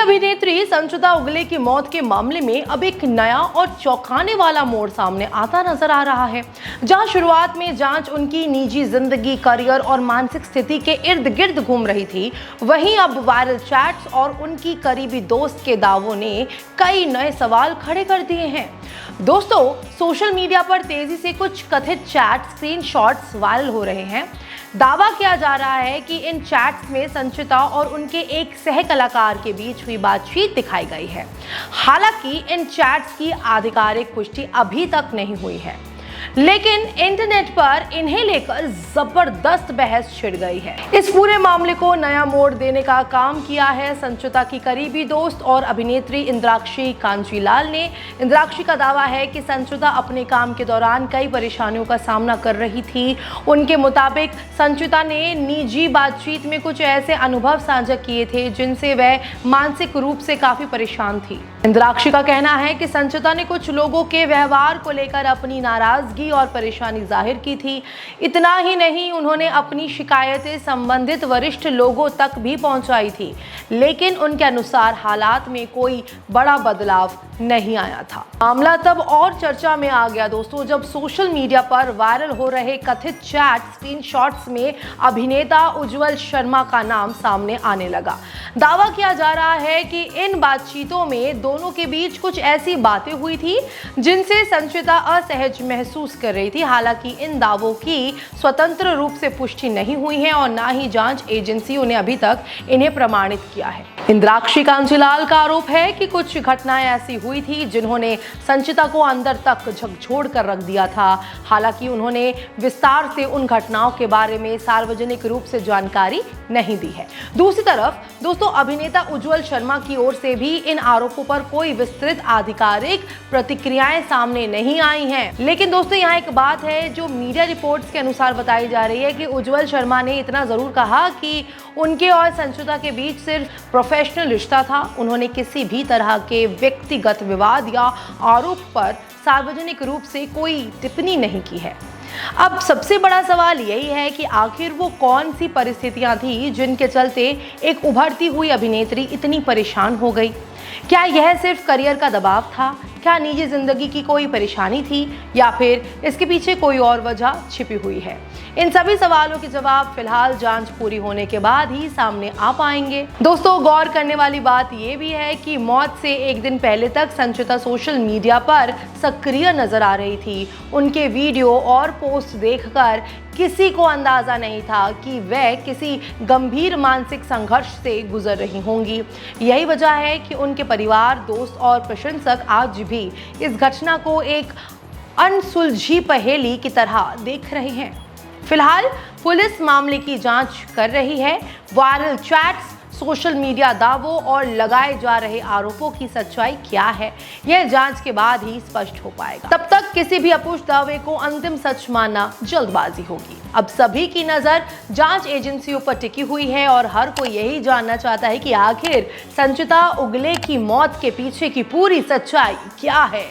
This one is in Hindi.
अभिनेत्री संचिता उगले की मौत के मामले में अब एक नया और चौंकाने वाला मोड़ सामने आता नजर आ रहा है। जहां शुरुआत में जांच उनकी निजी जिंदगी, करियर और मानसिक स्थिति के इर्द गिर्द घूम रही थी, वहीं अब वायरल चैट्स और उनकी करीबी दोस्त के दावों ने कई नए सवाल खड़े कर दिए हैं। दोस्तों, सोशल मीडिया पर तेजी से कुछ कथित चैट स्क्रीनशॉट्स वायरल हो रहे हैं। दावा किया जा रहा है कि इन चैट्स में संचिता और उनके एक सह कलाकार के बीच हुई बातचीत दिखाई गई है। हालांकि इन चैट्स की आधिकारिक पुष्टि अभी तक नहीं हुई है, लेकिन इंटरनेट पर इन्हें लेकर जबरदस्त बहस छिड़ गई है। इस पूरे मामले को नया मोड़ देने का काम किया है संचिता की करीबी दोस्त और अभिनेत्री इंद्राक्षी कांजीलाल ने। इंद्राक्षी का दावा है कि संचिता अपने काम के दौरान कई परेशानियों का सामना कर रही थी। उनके मुताबिक संचिता ने निजी बातचीत में कुछ ऐसे अनुभव साझा किए थे जिनसे वह मानसिक रूप से काफी परेशान थी। इंद्राक्षी का कहना है कि संचिता ने कुछ लोगों के व्यवहार को लेकर अपनी नाराजगी और परेशानी जाहिर की थी। इतना ही नहीं, उन्होंने अपनी शिकायतें संबंधित वरिष्ठ लोगों तक भी पहुंचाई थी, लेकिन उनके अनुसार हालात में कोई बड़ा बदलाव नहीं आया था। मामला तब और चर्चा में आ गया दोस्तों, जब सोशल मीडिया पर वायरल हो रहे कथित चैट स्क्रीनशॉट्स में अभिनेता उज्ज्वल शर्मा का नाम सामने आने लगा। दावा किया जा रहा है कि इन बातचीतों में दोनों के बीच कुछ ऐसी बातें हुई थी जिनसे संचिता असहज महसूस कर रही थी। हालांकि इन दावों की स्वतंत्र रूप से पुष्टि नहीं हुई है और ना ही जांच एजेंसियों ने अभी तक इन्हें प्रमाणित किया है। इंद्राक्षी कांजीलाल का आरोप है कि कुछ घटनाएं ऐसी हुई थी जिन्होंने संचिता को अंदर तक झकझोर कर रख दिया था। हालांकि उन्होंने विस्तार से उन घटनाओं के बारे में सार्वजनिक रूप से जानकारी नहीं दी है। दूसरी तरफ दोस्तों, अभिनेता उज्ज्वल शर्मा की ओर से भी इन आरोपों पर कोई विस्तृत आधिकारिक प्रतिक्रियाएं सामने नहीं आई हैं। लेकिन दोस्तों, यहाँ एक बात है जो मीडिया रिपोर्ट्स के अनुसार बताई जा रही है कि उज्ज्वल शर्मा ने इतना जरूर कहा कि उनके और संचिता के बीच सिर्फ प्रोफेशनल रिश्ता था। उन्होंने किसी भी तरह के व्यक्तिगत विवाद या आरोप पर सार्वजनिक रूप से कोई टिप्पणी नहीं की है। अब सबसे बड़ा सवाल यही है कि आखिर वो कौन सी परिस्थितियां थी जिनके चलते एक उभरती हुई अभिनेत्री इतनी परेशान हो गई। क्या यह सिर्फ करियर का दबाव था? क्या निजी जिंदगी की कोई परेशानी थी, या फिर इसके पीछे कोई और वजह छिपी हुई है? इन सभी सवालों के जवाब फिलहाल जांच पूरी होने के बाद ही सामने आ पाएंगे। दोस्तों, गौर करने वाली बात यह भी है कि मौत से एक दिन पहले तक संचिता सोशल मीडिया पर सक्रिय नजर आ रही थी। उनके वीडियो और पोस्ट देखकर किसी को अंदाजा नहीं था कि वह किसी गंभीर मानसिक संघर्ष से गुजर रही होंगी। यही वजह है कि उनके परिवार, दोस्त और प्रशंसक आज भी इस घटना को एक अनसुलझी पहेली की तरह देख रहे हैं। फिलहाल पुलिस मामले की जांच कर रही है। वायरल चैट्स, सोशल मीडिया दावों और लगाए जा रहे आरोपों की सच्चाई क्या है, यह जांच के बाद ही स्पष्ट हो पाएगा। तब तक किसी भी अपुष्ट दावे को अंतिम सच मानना जल्दबाजी होगी। अब सभी की नजर जांच एजेंसियों पर टिकी हुई है और हर कोई यही जानना चाहता है कि आखिर संचिता उगले की मौत के पीछे की पूरी सच्चाई क्या है।